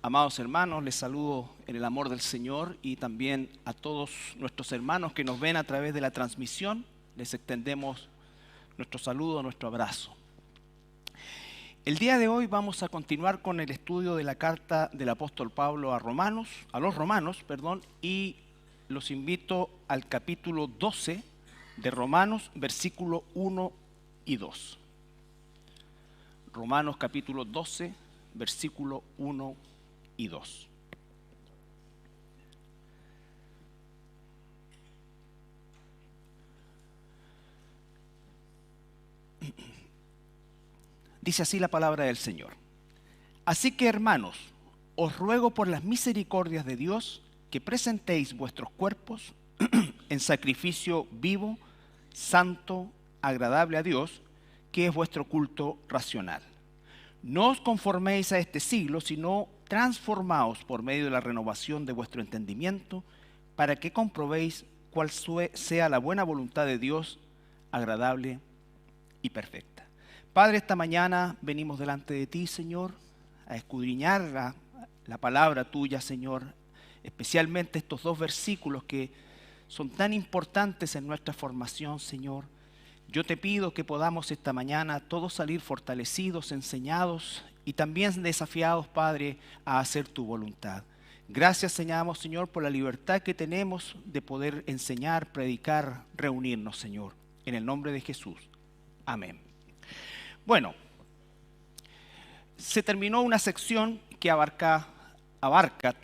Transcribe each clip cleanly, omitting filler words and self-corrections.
Amados hermanos, les saludo en el amor del Señor y también a todos nuestros hermanos que nos ven a través de la transmisión. Les extendemos nuestro saludo, nuestro abrazo. El día de hoy vamos a continuar con el estudio de la carta del apóstol Pablo a los romanos, y los invito al capítulo 12 de Romanos, versículo 1 y 2. Romanos capítulo 12, versículo 1 y 2. Dice así la palabra del Señor. Así que, hermanos, os ruego por las misericordias de Dios que presentéis vuestros cuerpos en sacrificio vivo, santo, agradable a Dios, que es vuestro culto racional. No os conforméis a este siglo, sino transformaos por medio de la renovación de vuestro entendimiento, para que comprobéis cuál sea la buena voluntad de Dios, agradable y perfecta. Padre, esta mañana venimos delante de ti, Señor, a escudriñar la palabra tuya, Señor, especialmente estos dos versículos que son tan importantes en nuestra formación, Señor. Yo te pido que podamos esta mañana todos salir fortalecidos, enseñados y también desafiados, Padre, a hacer tu voluntad. Gracias, Señor, por la libertad que tenemos de poder enseñar, predicar, reunirnos, Señor. En el nombre de Jesús. Amén. Bueno, se terminó una sección que abarca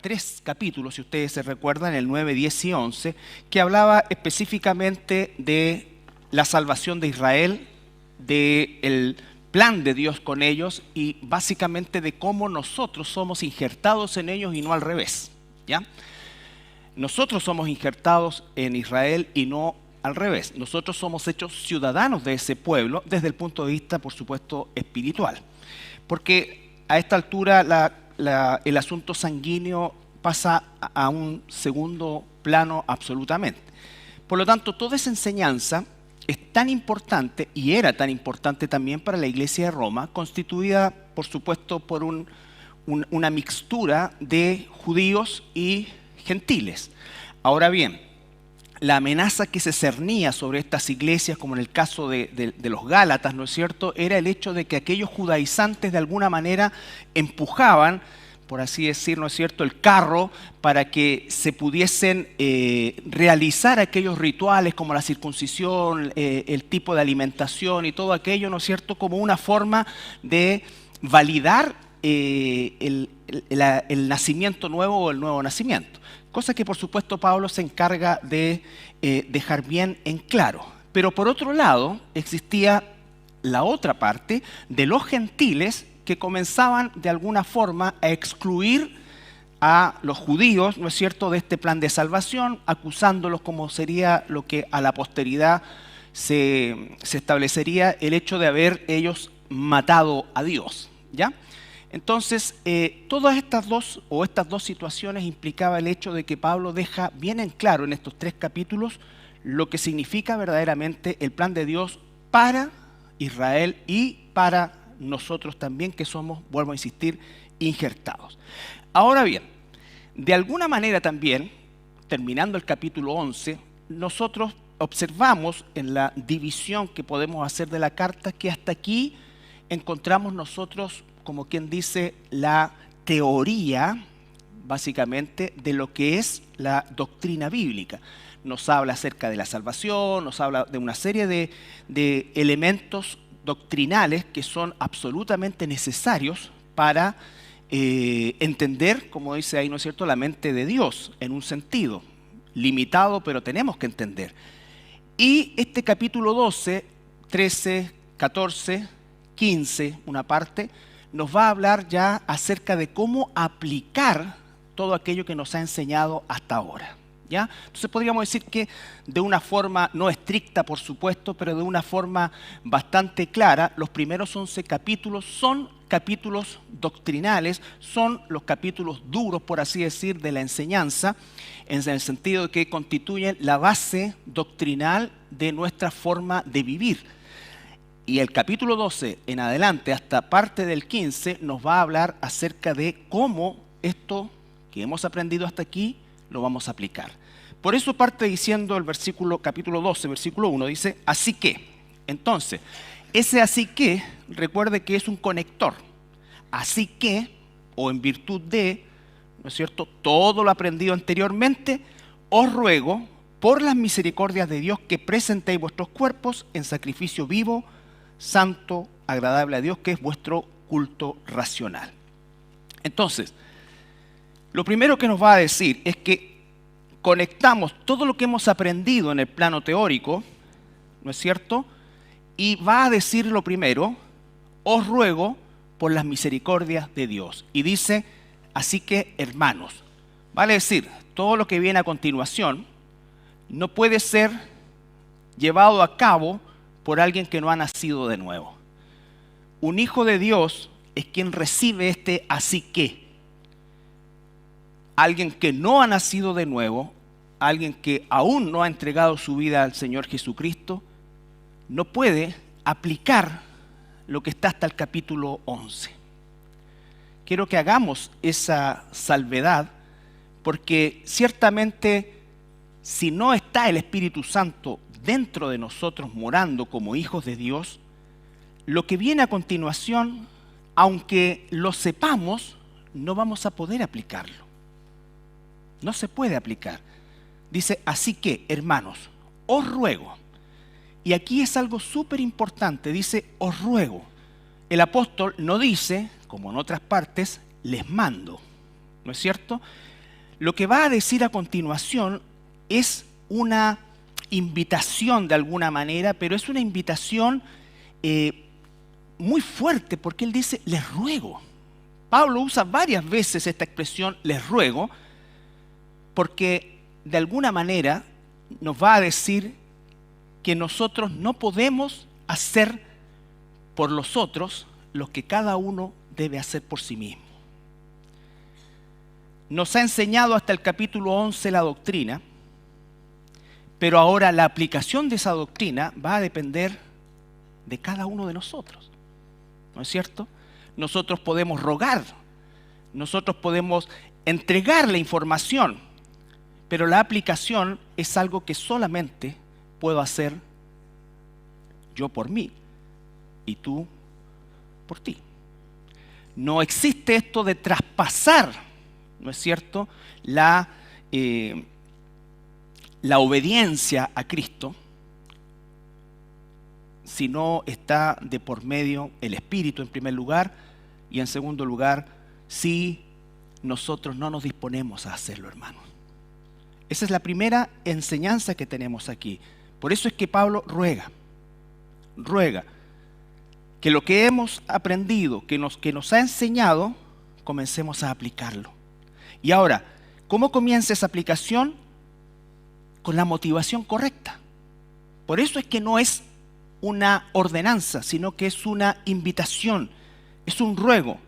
3 capítulos, si ustedes se recuerdan, el 9, 10 y 11, que hablaba específicamente de la salvación de Israel, del plan de Dios con ellos y básicamente de cómo nosotros somos injertados en ellos y no al revés, ¿ya? Nosotros somos injertados en Israel y no al revés. Nosotros somos hechos ciudadanos de ese pueblo desde el punto de vista, por supuesto, espiritual. Porque a esta altura el asunto sanguíneo pasa a un segundo plano absolutamente. Por lo tanto, toda esa enseñanza es tan importante y era tan importante también para la iglesia de Roma, constituida, por supuesto, por una mixtura de judíos y gentiles. Ahora bien, la amenaza que se cernía sobre estas iglesias, como en el caso de los Gálatas, ¿no es cierto?, era el hecho de que aquellos judaizantes de alguna manera empujaban, por así decir, ¿no es cierto?, el carro para que se pudiesen realizar aquellos rituales como la circuncisión, el tipo de alimentación y todo aquello, ¿no es cierto?, como una forma de validar el nacimiento nuevo o el nuevo nacimiento. Cosa que por supuesto Pablo se encarga de dejar bien en claro. Pero por otro lado existía la otra parte de los gentiles que comenzaban de alguna forma a excluir a los judíos, ¿no es cierto?, de este plan de salvación, acusándolos como sería lo que a la posteridad se establecería el hecho de haber ellos matado a Dios, ¿ya? Entonces, todas estas dos situaciones implicaba el hecho de que Pablo deja bien en claro en estos 3 capítulos lo que significa verdaderamente el plan de Dios para Israel y para nosotros también, que somos, vuelvo a insistir, injertados. Ahora bien, de alguna manera también, terminando el capítulo 11, nosotros observamos en la división que podemos hacer de la carta que hasta aquí encontramos nosotros, como quien dice, la teoría, básicamente, de lo que es la doctrina bíblica. Nos habla acerca de la salvación, nos habla de una serie de elementos doctrinales que son absolutamente necesarios para entender, como dice ahí, ¿no es cierto?, la mente de Dios, en un sentido limitado, pero tenemos que entender. Y este capítulo 12, 13, 14, 15, una parte, nos va a hablar ya acerca de cómo aplicar todo aquello que nos ha enseñado hasta ahora, ¿ya? Entonces podríamos decir que de una forma no estricta, por supuesto, pero de una forma bastante clara, los primeros 11 capítulos son capítulos doctrinales, son los capítulos duros, por así decir, de la enseñanza, en el sentido de que constituyen la base doctrinal de nuestra forma de vivir. Y el capítulo 12 en adelante, hasta parte del 15, nos va a hablar acerca de cómo esto que hemos aprendido hasta aquí lo vamos a aplicar. Por eso parte diciendo el capítulo 12, versículo 1, dice, así que. Entonces, ese así que, recuerde que es un conector. Así que, o en virtud de, ¿no es cierto?, todo lo aprendido anteriormente, os ruego, por las misericordias de Dios, que presentéis vuestros cuerpos en sacrificio vivo, santo, agradable a Dios, que es vuestro culto racional. Entonces, lo primero que nos va a decir es que conectamos todo lo que hemos aprendido en el plano teórico, ¿no es cierto?, y va a decir lo primero, os ruego por las misericordias de Dios. Y dice, así que hermanos, vale decir, todo lo que viene a continuación no puede ser llevado a cabo por alguien que no ha nacido de nuevo. Un hijo de Dios es quien recibe este así que. Alguien que no ha nacido de nuevo, alguien que aún no ha entregado su vida al Señor Jesucristo, no puede aplicar lo que está hasta el capítulo 11. Quiero que hagamos esa salvedad, porque ciertamente si no está el Espíritu Santo dentro de nosotros morando como hijos de Dios, lo que viene a continuación, aunque lo sepamos, no vamos a poder aplicarlo. No se puede aplicar. Dice, así que, hermanos, os ruego. Y aquí es algo súper importante, dice, os ruego. El apóstol no dice, como en otras partes, les mando. ¿No es cierto? Lo que va a decir a continuación es una invitación de alguna manera, pero es una invitación muy fuerte, porque él dice, les ruego. Pablo usa varias veces esta expresión, les ruego, porque de alguna manera nos va a decir que nosotros no podemos hacer por los otros lo que cada uno debe hacer por sí mismo. Nos ha enseñado hasta el capítulo 11 la doctrina, pero ahora la aplicación de esa doctrina va a depender de cada uno de nosotros. ¿No es cierto? Nosotros podemos rogar, nosotros podemos entregar la información, pero la aplicación es algo que solamente puedo hacer yo por mí y tú por ti. No existe esto de traspasar, ¿no es cierto?, la obediencia a Cristo, si no está de por medio el Espíritu en primer lugar, y en segundo lugar, si nosotros no nos disponemos a hacerlo, hermanos. Esa es la primera enseñanza que tenemos aquí. Por eso es que Pablo ruega que lo que hemos aprendido, que nos ha enseñado, comencemos a aplicarlo. Y ahora, ¿cómo comienza esa aplicación? Con la motivación correcta. Por eso es que no es una ordenanza, sino que es una invitación, es un ruego.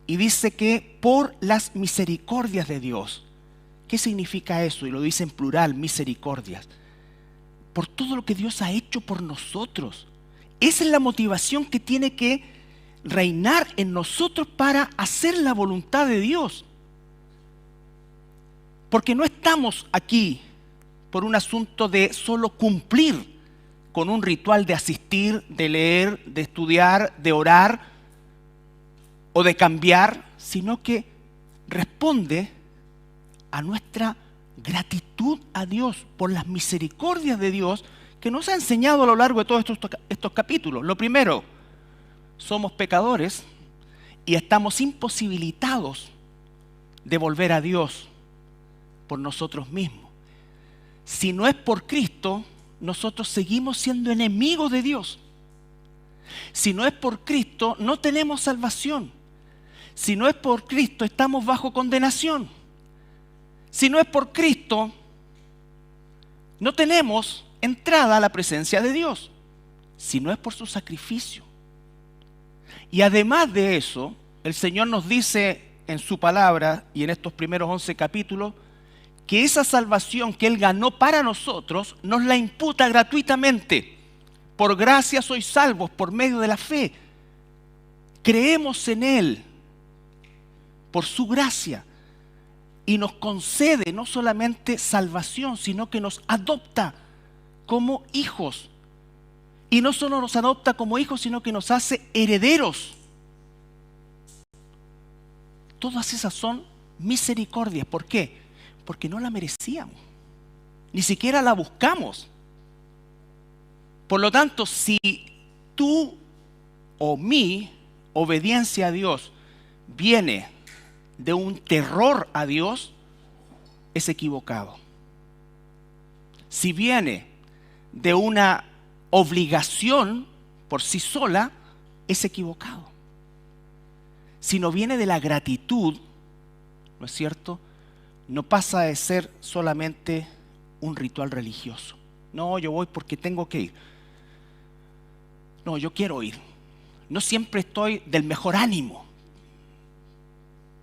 Y dice que por las misericordias de Dios. ¿Qué significa eso? Y lo dice en plural, misericordias. Por todo lo que Dios ha hecho por nosotros. Esa es la motivación que tiene que reinar en nosotros para hacer la voluntad de Dios. Porque no estamos aquí por un asunto de solo cumplir con un ritual de asistir, de leer, de estudiar, de orar o de cambiar, sino que responde a nuestra gratitud a Dios por las misericordias de Dios que nos ha enseñado a lo largo de todos estos capítulos. Lo primero, somos pecadores y estamos imposibilitados de volver a Dios por nosotros mismos. Si no es por Cristo, nosotros seguimos siendo enemigos de Dios. Si no es por Cristo, no tenemos salvación. Si no es por Cristo, estamos bajo condenación. Si no es por Cristo, no tenemos entrada a la presencia de Dios. Si no es por su sacrificio. Y además de eso, el Señor nos dice en su palabra y en estos primeros 11 capítulos, que esa salvación que Él ganó para nosotros nos la imputa gratuitamente. Por gracia sois salvos por medio de la fe. Creemos en Él por su gracia, y nos concede no solamente salvación, sino que nos adopta como hijos. Y no solo nos adopta como hijos, sino que nos hace herederos. Todas esas son misericordias. ¿Por qué? Porque no la merecíamos. Ni siquiera la buscamos. Por lo tanto, si tú o mi obediencia a Dios viene de un terror a Dios, es equivocado. Si viene de una obligación por sí sola, es equivocado. Si no viene de la gratitud, ¿no es cierto?, no pasa de ser solamente un ritual religioso. No, yo voy porque tengo que ir. No, yo quiero ir. No siempre estoy del mejor ánimo,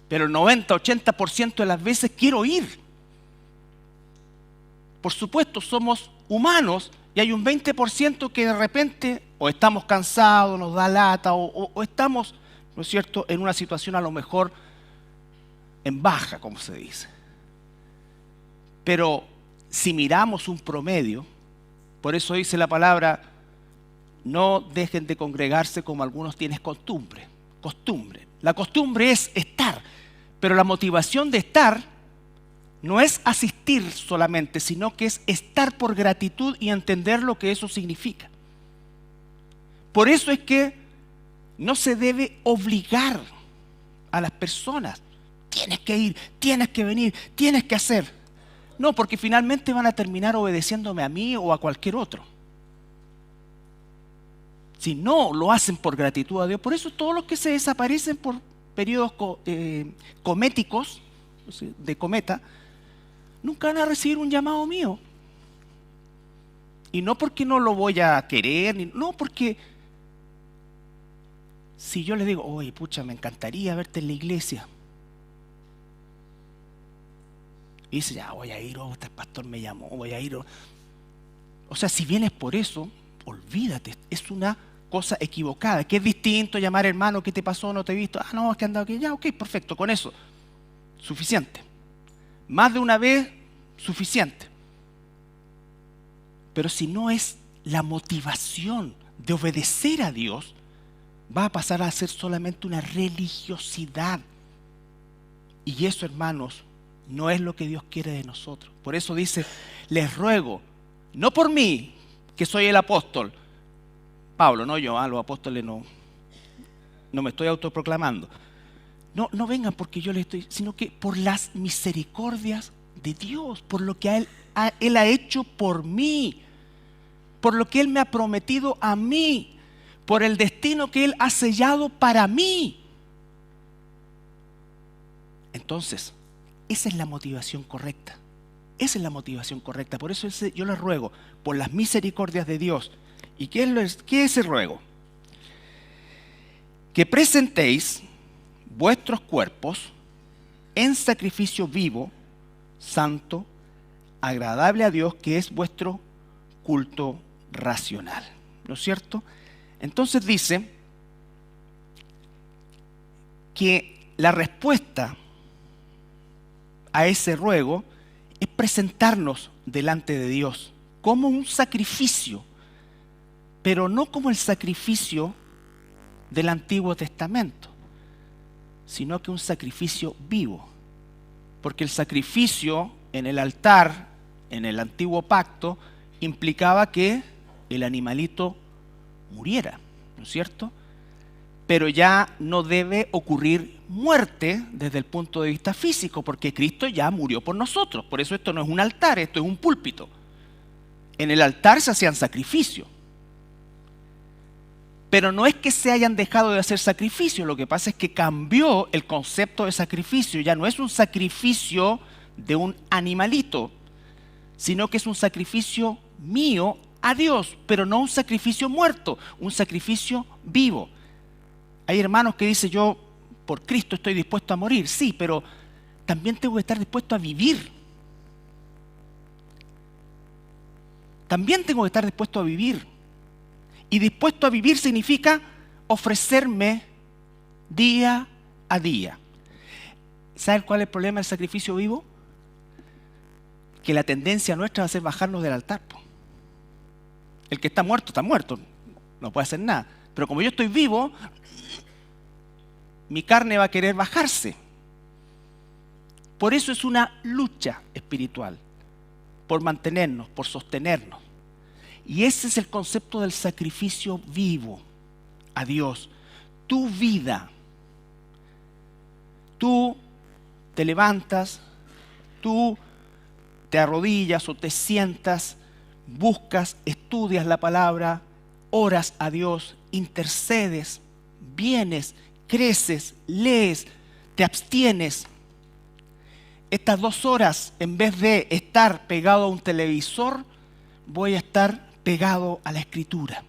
pero el 90-80% de las veces quiero ir. Por supuesto, somos humanos y hay un 20% que de repente o estamos cansados, nos da lata o estamos, ¿no es cierto?, en una situación a lo mejor en baja, como se dice. Pero si miramos un promedio, por eso dice la palabra, no dejen de congregarse como algunos tienen costumbre. La costumbre es estar, pero la motivación de estar no es asistir solamente, sino que es estar por gratitud y entender lo que eso significa. Por eso es que no se debe obligar a las personas. Tienes que ir, tienes que venir, tienes que hacer. No, porque finalmente van a terminar obedeciéndome a mí o a cualquier otro. Si no lo hacen por gratitud a Dios, por eso todos los que se desaparecen por periodos cométicos, de cometa, nunca van a recibir un llamado mío. Y no porque no lo voy a querer, no porque si yo les digo, oye, pucha, me encantaría verte en la iglesia. Y dice, ya voy a ir, este pastor me llamó, voy a ir. O sea, si vienes por eso, olvídate, es una cosa equivocada, que es distinto llamar hermano, ¿qué te pasó? ¿No te he visto? Ah, no, es que he andado aquí. Ya, ok, perfecto, con eso, suficiente. Más de una vez, suficiente. Pero si no es la motivación de obedecer a Dios, va a pasar a ser solamente una religiosidad. Y eso, hermanos, no es lo que Dios quiere de nosotros. Por eso dice, les ruego, no por mí, que soy el apóstol, Pablo, no yo, los apóstoles no me estoy autoproclamando. No vengan porque yo les estoy, sino que por las misericordias de Dios, por lo que Él ha hecho por mí, por lo que Él me ha prometido a mí, por el destino que Él ha sellado para mí. Entonces, esa es la motivación correcta. Esa es la motivación correcta. Por eso yo les ruego, por las misericordias de Dios. ¿Y qué es ese ruego? Que presentéis vuestros cuerpos en sacrificio vivo, santo, agradable a Dios, que es vuestro culto racional. ¿No es cierto? Entonces dice que la respuesta a ese ruego es presentarnos delante de Dios como un sacrificio, pero no como el sacrificio del Antiguo Testamento, sino que un sacrificio vivo. Porque el sacrificio en el altar, en el Antiguo Pacto, implicaba que el animalito muriera, ¿no es cierto? Pero ya no debe ocurrir muerte desde el punto de vista físico, porque Cristo ya murió por nosotros. Por eso esto no es un altar, esto es un púlpito. En el altar se hacían sacrificios. Pero no es que se hayan dejado de hacer sacrificios, lo que pasa es que cambió el concepto de sacrificio. Ya no es un sacrificio de un animalito, sino que es un sacrificio mío a Dios, pero no un sacrificio muerto, un sacrificio vivo. Hay hermanos que dicen, yo por Cristo estoy dispuesto a morir. Sí, pero también tengo que estar dispuesto a vivir. También tengo que estar dispuesto a vivir. Y dispuesto a vivir significa ofrecerme día a día. ¿Saben cuál es el problema del sacrificio vivo? Que la tendencia nuestra va a ser bajarnos del altar. El que está muerto, no puede hacer nada. Pero como yo estoy vivo, mi carne va a querer bajarse. Por eso es una lucha espiritual, por mantenernos, por sostenernos. Y ese es el concepto del sacrificio vivo a Dios. Tu vida. Tú te levantas, tú te arrodillas o te sientas, buscas, estudias la palabra, oras a Dios, intercedes, vienes, creces, lees, te abstienes. Estas 2 horas, en vez de estar pegado a un televisor, voy a estar pegado a la Escritura.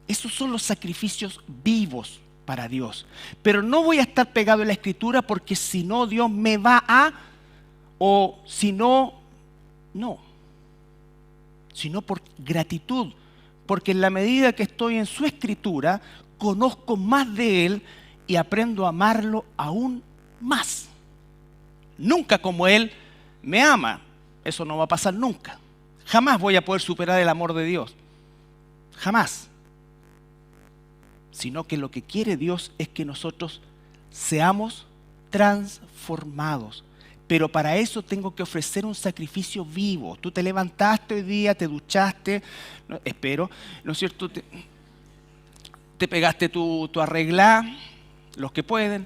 Esos son los sacrificios vivos para Dios. Pero no voy a estar pegado a la Escritura porque si no Dios me va a, o si no, no. Sino por gratitud. Porque en la medida que estoy en su Escritura, conozco más de Él y aprendo a amarlo aún más. Nunca como Él me ama. Eso no va a pasar nunca. Jamás voy a poder superar el amor de Dios. Jamás. Sino que lo que quiere Dios es que nosotros seamos transformados. Pero para eso tengo que ofrecer un sacrificio vivo. Tú te levantaste hoy día, te duchaste, no, espero, ¿no es cierto? Te pegaste tu arreglá, los que pueden,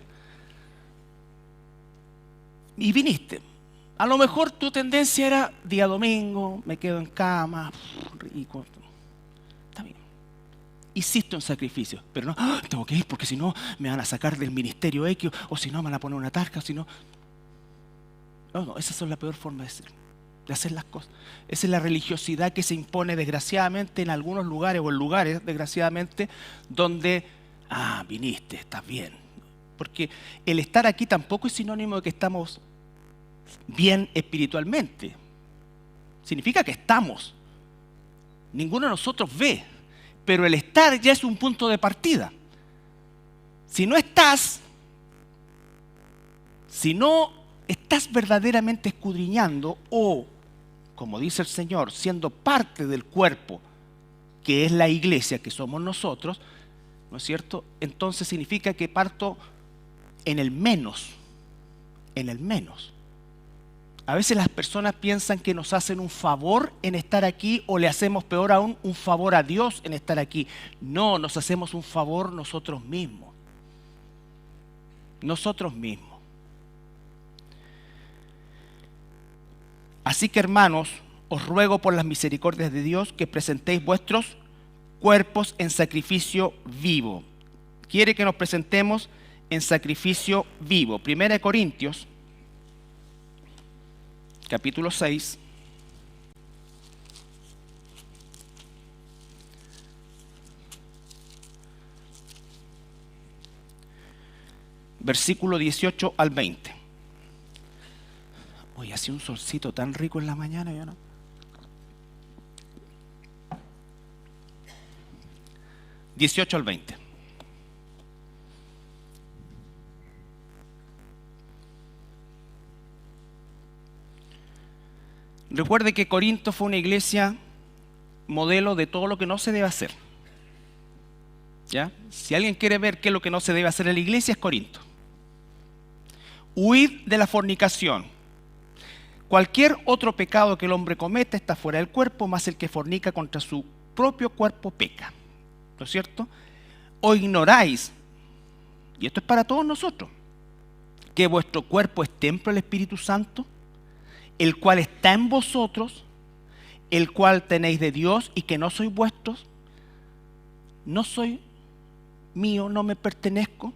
y viniste. A lo mejor tu tendencia era día domingo, me quedo en cama, rico. Está bien. Hiciste un sacrificio, pero no, tengo que ir porque si no me van a sacar del ministerio X, o si no me van a poner una tarja, o si no. No, esa es la peor forma de hacer las cosas. Esa es la religiosidad que se impone desgraciadamente en algunos lugares, o en lugares desgraciadamente, donde, viniste, estás bien. Porque el estar aquí tampoco es sinónimo de que estamos bien espiritualmente. Significa que estamos. Ninguno de nosotros ve, pero el estar ya es un punto de partida. Si no estás verdaderamente escudriñando o, como dice el Señor, siendo parte del cuerpo que es la iglesia, que somos nosotros, ¿no es cierto? Entonces significa que parto en el menos, en el menos. A veces las personas piensan que nos hacen un favor en estar aquí o le hacemos peor aún un favor a Dios en estar aquí. No, nos hacemos un favor nosotros mismos. Nosotros mismos. Así que hermanos, os ruego por las misericordias de Dios que presentéis vuestros cuerpos en sacrificio vivo. Quiere que nos presentemos en sacrificio vivo. 1 Corintios, capítulo 6. Versículo 18 al 20. Hoy hacía un solcito tan rico en la mañana, ¿ya no? (18 al 20). Recuerde que Corinto fue una iglesia modelo de todo lo que no se debe hacer. ¿Ya? Si alguien quiere ver qué es lo que no se debe hacer en la iglesia, es Corinto. Huid de la fornicación. Cualquier otro pecado que el hombre cometa está fuera del cuerpo, más el que fornica contra su propio cuerpo peca. ¿No es cierto? O ignoráis, y esto es para todos nosotros, que vuestro cuerpo es templo del Espíritu Santo, el cual está en vosotros, el cual tenéis de Dios y que no sois vuestros. No soy mío, no me pertenezco.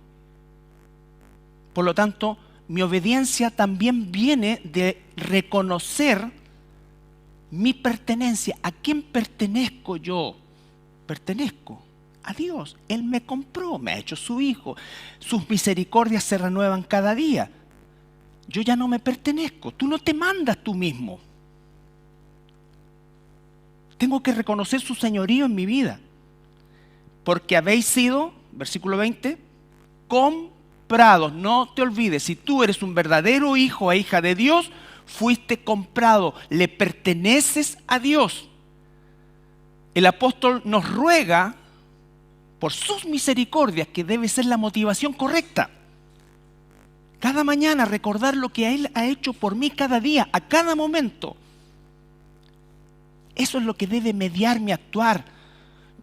Por lo tanto, mi obediencia también viene de reconocer mi pertenencia. ¿A quién pertenezco yo? Pertenezco a Dios. Él me compró, me ha hecho su hijo. Sus misericordias se renuevan cada día. Yo ya no me pertenezco. Tú no te mandas tú mismo. Tengo que reconocer su señorío en mi vida. Porque habéis sido, versículo 20, comprados. No te olvides, si tú eres un verdadero hijo o hija de Dios, fuiste comprado, le perteneces a Dios. El apóstol nos ruega por sus misericordias, que debe ser la motivación correcta. Cada mañana recordar lo que Él ha hecho por mí cada día, a cada momento. Eso es lo que debe mediar mi actuar.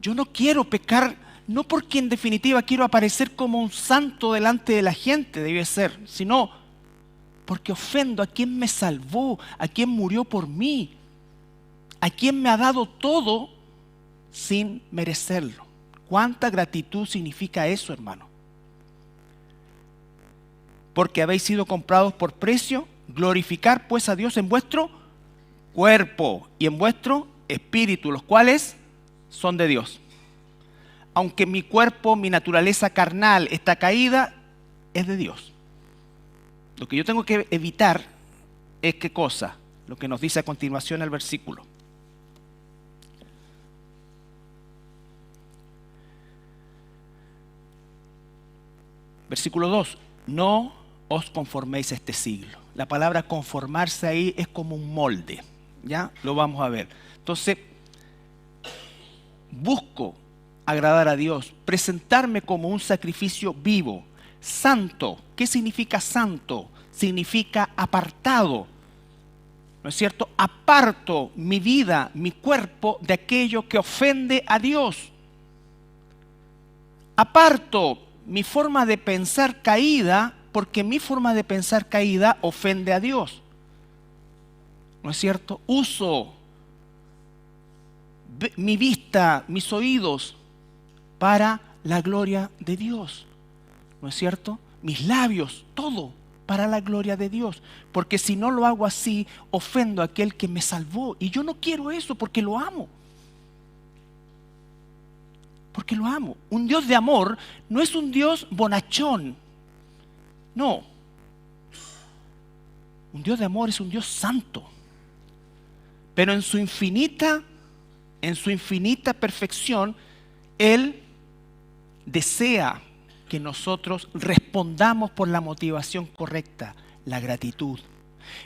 Yo no quiero pecar, no porque en definitiva quiero aparecer como un santo delante de la gente, debe ser, sino porque ofendo a quien me salvó, a quien murió por mí, a quien me ha dado todo sin merecerlo. ¿Cuánta gratitud significa eso, hermano? Porque habéis sido comprados por precio, glorificar pues a Dios en vuestro cuerpo y en vuestro espíritu, los cuales son de Dios. Aunque mi cuerpo, mi naturaleza carnal está caída, es de Dios. Lo que yo tengo que evitar es ¿qué cosa? Lo que nos dice a continuación el versículo. Versículo 2. No os conforméis a este siglo. La palabra conformarse ahí es como un molde. ¿Ya? Lo vamos a ver. Entonces, busco agradar a Dios, presentarme como un sacrificio vivo, santo. ¿Qué significa santo? Significa apartado. ¿No es cierto? Aparto mi vida, mi cuerpo de aquello que ofende a Dios. Aparto mi forma de pensar caída, porque mi forma de pensar caída ofende a Dios. ¿No es cierto? Uso mi vista, mis oídos para la gloria de Dios. ¿No es cierto? Mis labios, todo para la gloria de Dios. Porque si no lo hago así, ofendo a aquel que me salvó. Y yo no quiero eso porque lo amo. Porque lo amo. Un Dios de amor no es un Dios bonachón. No. Un Dios de amor es un Dios santo. Pero en su infinita perfección, Él desea que nosotros respondamos por la motivación correcta, la gratitud.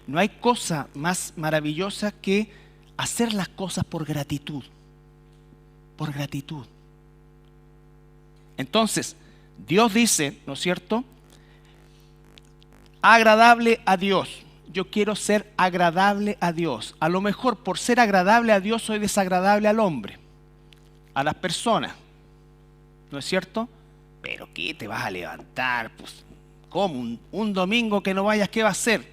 No hay cosa más maravillosa que hacer las cosas por gratitud. Por gratitud. Entonces, Dios dice, ¿no es cierto? Agradable a Dios. Yo quiero ser agradable a Dios. A lo mejor por ser agradable a Dios soy desagradable al hombre, a las personas. ¿No es cierto? Pero ¿qué te vas a levantar? Pues, ¿cómo? Un domingo que no vayas, ¿qué va a hacer?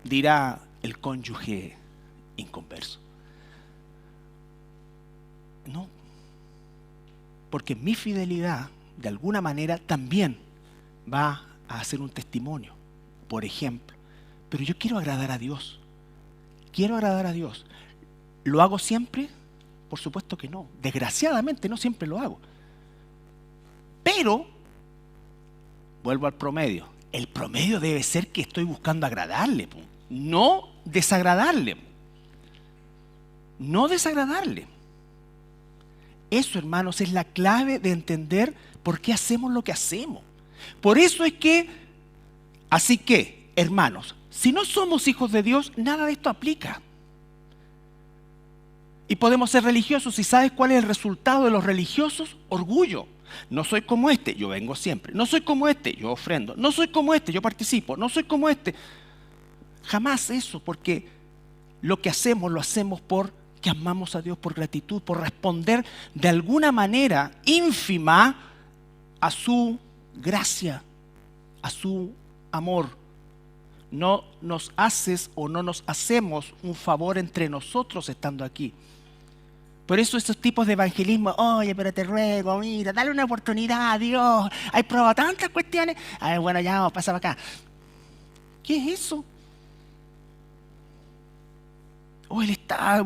Dirá el cónyuge inconverso. No. Porque mi fidelidad, de alguna manera, también va a hacer un testimonio, por ejemplo. Pero yo quiero agradar a Dios. Quiero agradar a Dios. ¿Lo hago siempre? Por supuesto que no. Desgraciadamente no siempre lo hago. Pero, vuelvo al promedio. El promedio debe ser que estoy buscando agradarle, no desagradarle. No desagradarle. Eso, hermanos, es la clave de entender por qué hacemos lo que hacemos. Por eso es que, así que, hermanos, si no somos hijos de Dios, nada de esto aplica. Y podemos ser religiosos. ¿Y sabes cuál es el resultado de los religiosos? Orgullo. No soy como este, yo vengo siempre. No soy como este, yo ofrendo. No soy como este, yo participo. No soy como este. Jamás eso, porque lo que hacemos lo hacemos porque amamos a Dios, por gratitud, por responder de alguna manera ínfima a su gracia, a su amor. No nos haces o no nos hacemos un favor entre nosotros estando aquí. Por eso esos tipos de evangelismo, oye, pero te ruego, mira, dale una oportunidad a Dios. Hay probado tantas cuestiones. A ver, bueno, ya vamos, pasa para acá. ¿Qué es eso? Oh, él estaba,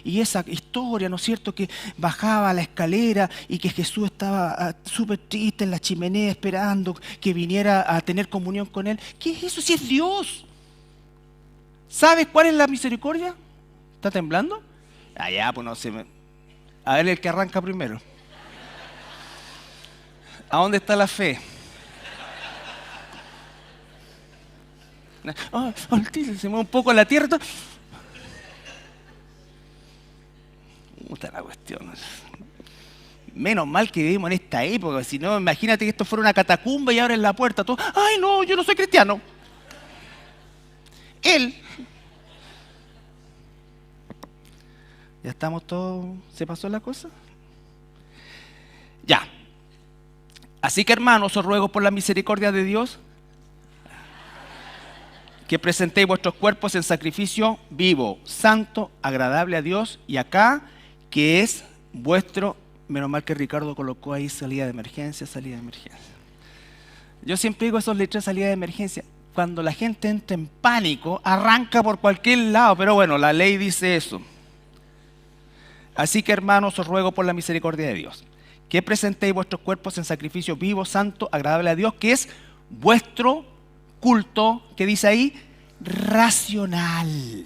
y esa historia, ¿no es cierto? Que bajaba la escalera y que Jesús estaba súper triste en la chimenea esperando que viniera a tener comunión con él. ¿Qué es eso? Si es Dios. ¿Sabes cuál es la misericordia? ¿Está temblando? Ya, pues no sé. A ver el que arranca primero. ¿A dónde está la fe? Oh, se mueve un poco la tierra. Puta la cuestión. Menos mal que vivimos en esta época, si no, imagínate que esto fuera una catacumba y abren la puerta. Todo, ay, no, yo no soy cristiano. Él. ¿Ya estamos todos? ¿Se pasó la cosa? Ya. Así que, hermanos, os ruego por la misericordia de Dios que presentéis vuestros cuerpos en sacrificio vivo, santo, agradable a Dios, y acá, que es vuestro, menos mal que Ricardo colocó ahí salida de emergencia. Yo siempre digo esos letras de salida de emergencia. Cuando la gente entra en pánico, arranca por cualquier lado, pero bueno, la ley dice eso. Así que, hermanos, os ruego por la misericordia de Dios, que presentéis vuestros cuerpos en sacrificio vivo, santo, agradable a Dios, que es vuestro culto, que dice ahí, racional.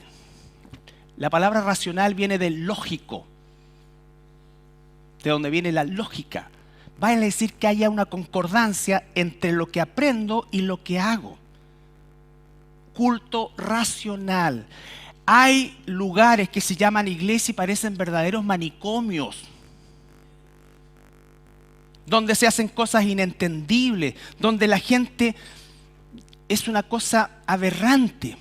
La palabra racional viene del lógico, de donde viene la lógica. Va a decir que haya una concordancia entre lo que aprendo y lo que hago. Culto racional. Hay lugares que se llaman iglesia y parecen verdaderos manicomios, donde se hacen cosas inentendibles, donde la gente es una cosa aberrante,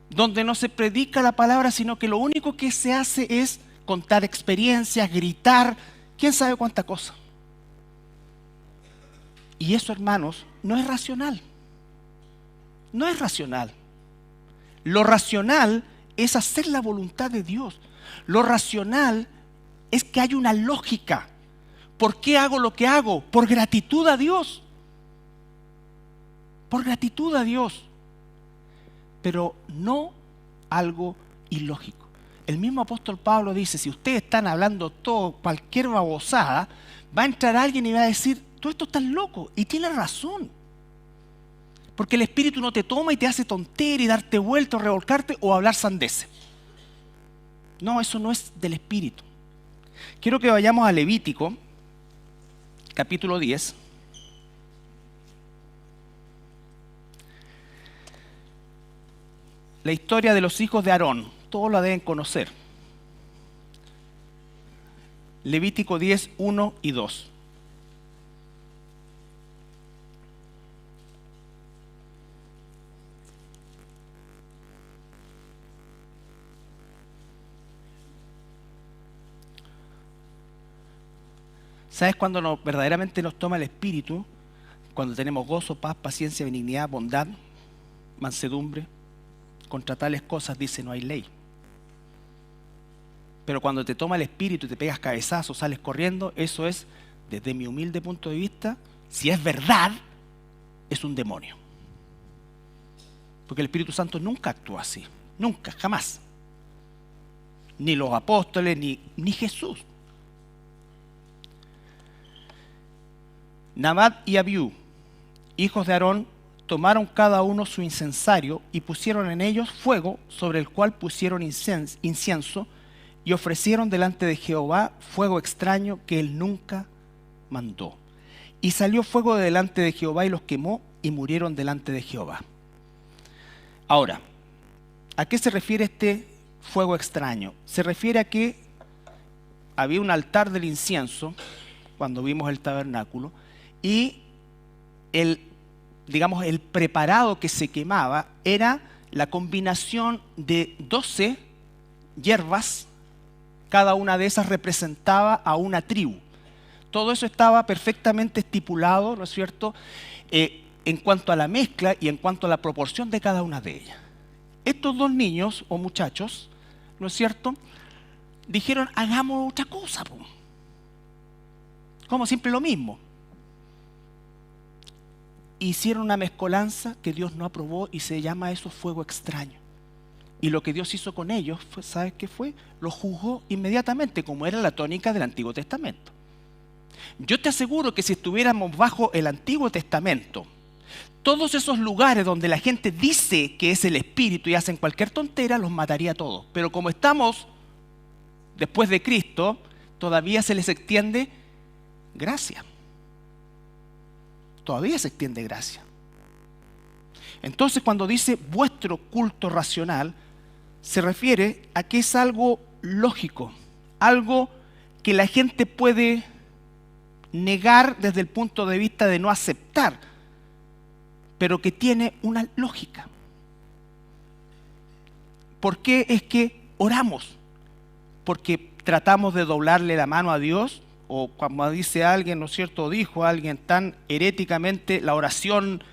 donde no se predica la palabra, sino que lo único que se hace es contar experiencias, gritar, quién sabe cuánta cosa. Y eso, hermanos, no es racional. No es racional. Lo racional es hacer la voluntad de Dios. Lo racional es que hay una lógica. ¿Por qué hago lo que hago? Por gratitud a Dios. Por gratitud a Dios. Pero no algo ilógico. El mismo apóstol Pablo dice, si ustedes están hablando todo, cualquier babosada, va a entrar alguien y va a decir, tú esto estás loco. Y tiene razón. Porque el Espíritu no te toma y te hace tontería y darte vuelta o revolcarte o hablar sandeces. No, eso no es del Espíritu. Quiero que vayamos a Levítico, capítulo 10. La historia de los hijos de Aarón, todos la deben conocer. Levítico 10, 1 y 2. ¿Sabes cuándo verdaderamente nos toma el Espíritu? Cuando tenemos gozo, paz, paciencia, benignidad, bondad, mansedumbre. Contra tales cosas dice no hay ley. Pero cuando te toma el Espíritu y te pegas cabezazos, sales corriendo, eso es, desde mi humilde punto de vista, si es verdad, es un demonio. Porque el Espíritu Santo nunca actúa así. Nunca, jamás. Ni los apóstoles, ni Jesús. Nadab y Abiú, hijos de Aarón, tomaron cada uno su incensario y pusieron en ellos fuego sobre el cual pusieron incienso y ofrecieron delante de Jehová fuego extraño que él nunca mandó. Y salió fuego de delante de Jehová y los quemó y murieron delante de Jehová. Ahora, ¿a qué se refiere este fuego extraño? Se refiere a que había un altar del incienso cuando vimos el tabernáculo y el preparado que se quemaba era la combinación de 12 hierbas, cada una de esas representaba a una tribu. Todo eso estaba perfectamente estipulado, ¿no es cierto?, en cuanto a la mezcla y en cuanto a la proporción de cada una de ellas. Estos dos niños o muchachos, ¿no es cierto?, dijeron, hagamos otra cosa, po. Como siempre lo mismo. Hicieron una mezcolanza que Dios no aprobó y se llama eso fuego extraño. Y lo que Dios hizo con ellos, ¿sabes qué fue? Los juzgó inmediatamente, como era la tónica del Antiguo Testamento. Yo te aseguro que si estuviéramos bajo el Antiguo Testamento, todos esos lugares donde la gente dice que es el Espíritu y hacen cualquier tontera, los mataría a todos. Pero como estamos después de Cristo, todavía se les extiende gracia. todavía se extiende gracia. Entonces, cuando dice vuestro culto racional, se refiere a que es algo lógico, algo que la gente puede negar desde el punto de vista de no aceptar, pero que tiene una lógica. ¿Por qué es que oramos? Porque tratamos de doblarle la mano a Dios, o como dice alguien, ¿no es cierto? O dijo alguien tan heréticamente, la oración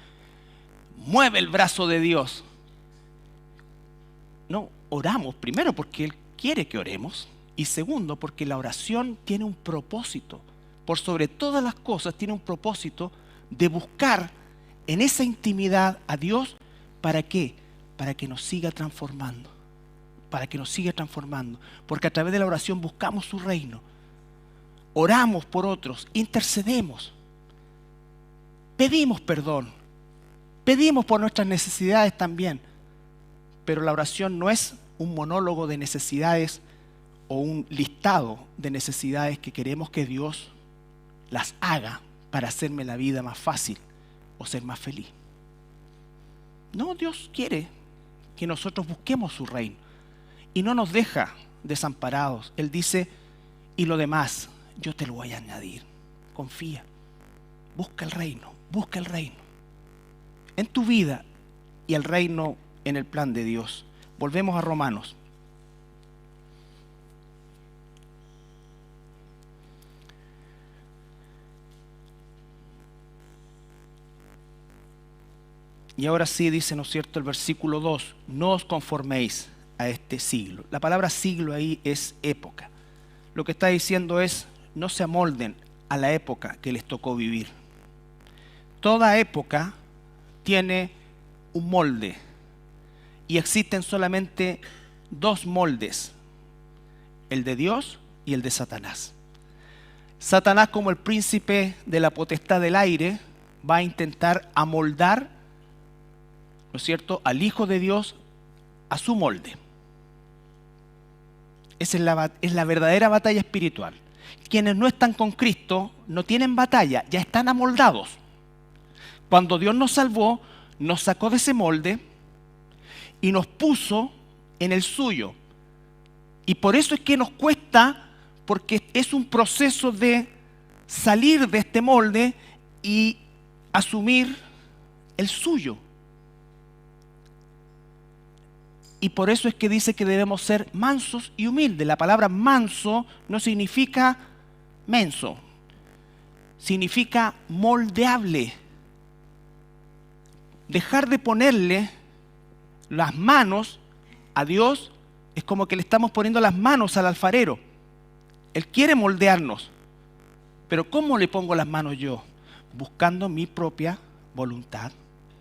mueve el brazo de Dios. No, oramos primero porque Él quiere que oremos, y segundo porque la oración tiene un propósito. Por sobre todas las cosas tiene un propósito de buscar en esa intimidad a Dios. ¿Para qué? Para que nos siga transformando. Para que nos siga transformando. Porque a través de la oración buscamos su reino. Oramos por otros, intercedemos, pedimos perdón, pedimos por nuestras necesidades también. Pero la oración no es un monólogo de necesidades o un listado de necesidades que queremos que Dios las haga para hacerme la vida más fácil o ser más feliz. No, Dios quiere que nosotros busquemos su reino y no nos deja desamparados. Él dice, y lo demás yo te lo voy a añadir. Confía, busca el reino en tu vida y el reino en el plan de Dios. Volvemos a Romanos. Y ahora sí dice, ¿no es cierto?, el versículo 2, no os conforméis a este siglo. La palabra siglo ahí es época. Lo que está diciendo es, no se amolden a la época que les tocó vivir. Toda época tiene un molde y existen solamente dos moldes, el de Dios y el de Satanás. Satanás, como el príncipe de la potestad del aire, va a intentar amoldar, ¿no es cierto?, al Hijo de Dios a su molde. Esa es la verdadera batalla espiritual. Quienes no están con Cristo no tienen batalla, ya están amoldados. Cuando Dios nos salvó, nos sacó de ese molde y nos puso en el suyo. Y por eso es que nos cuesta, porque es un proceso de salir de este molde y asumir el suyo. Y por eso es que dice que debemos ser mansos y humildes. La palabra manso no significa menso, significa moldeable. Dejar de ponerle las manos a Dios es como que le estamos poniendo las manos al alfarero. Él quiere moldearnos. Pero ¿cómo le pongo las manos yo? Buscando mi propia voluntad,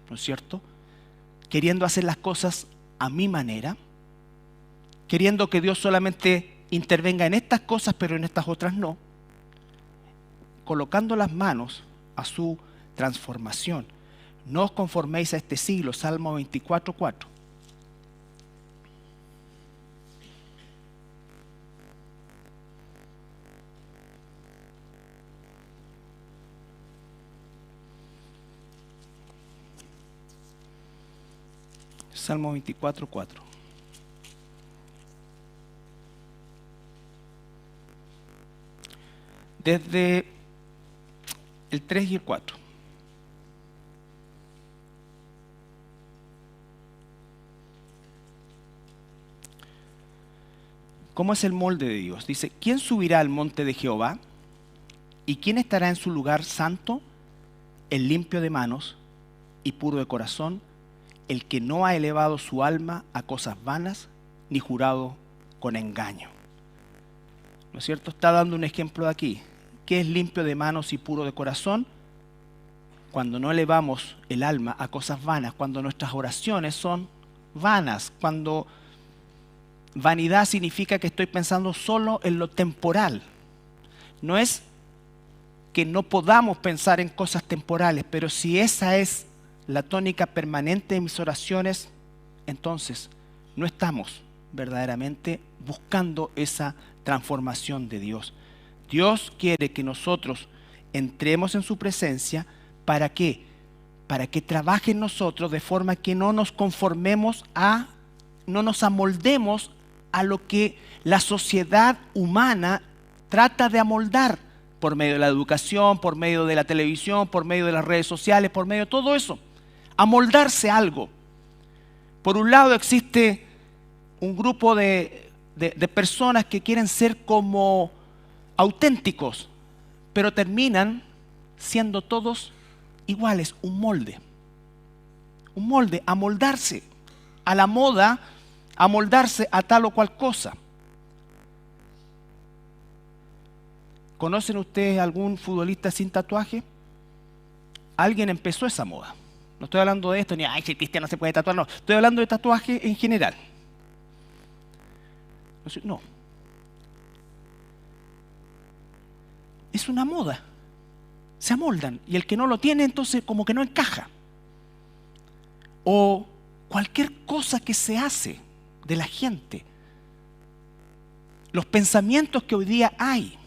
¿no es cierto? Queriendo hacer las cosas a mi manera, queriendo que Dios solamente intervenga en estas cosas, pero en estas otras no, colocando las manos a su transformación. No os conforméis a este siglo, Salmo 24:4. Salmo 24:4. Desde el 3 y el 4. ¿Cómo es el molde de Dios? Dice, ¿quién subirá al monte de Jehová? ¿Y quién estará en su lugar santo? El limpio de manos y puro de corazón, el que no ha elevado su alma a cosas vanas, ni jurado con engaño. ¿No es cierto? Está dando un ejemplo de aquí. ¿Qué es limpio de manos y puro de corazón? Cuando no elevamos el alma a cosas vanas, cuando nuestras oraciones son vanas, cuando vanidad significa que estoy pensando solo en lo temporal. No es que no podamos pensar en cosas temporales, pero si esa es la tónica permanente de mis oraciones, entonces no estamos verdaderamente buscando esa transformación de Dios. Dios quiere que nosotros entremos en su presencia, ¿Para qué? Para que trabaje en nosotros de forma que no nos conformemos no nos amoldemos a lo que la sociedad humana trata de amoldar por medio de la educación, por medio de la televisión, por medio de las redes sociales, por medio de todo eso. Amoldarse a algo. Por un lado existe un grupo de personas que quieren ser como auténticos, pero terminan siendo todos iguales, un molde, amoldarse a la moda, amoldarse a tal o cual cosa. ¿Conocen ustedes algún futbolista sin tatuaje? Alguien empezó esa moda. No estoy hablando de esto, ni ay, si el cristiano se puede tatuar, no. Estoy hablando de tatuaje en general. No. Es una moda. Se amoldan. Y el que no lo tiene, entonces como que no encaja. O cualquier cosa que se hace de la gente. Los pensamientos que hoy día hay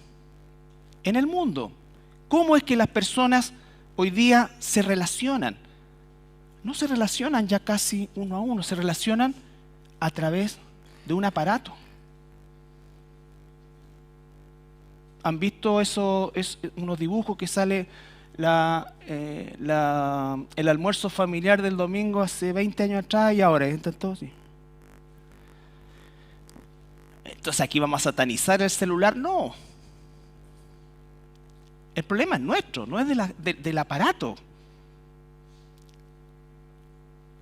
en el mundo. ¿Cómo es que las personas hoy día se relacionan? No se relacionan ya casi uno a uno, se relacionan a través de un aparato. ¿Han visto eso? Es unos dibujos que sale el almuerzo familiar del domingo hace 20 años atrás y ahora, entonces, entonces aquí vamos a satanizar el celular. No. El problema es nuestro, no es del aparato.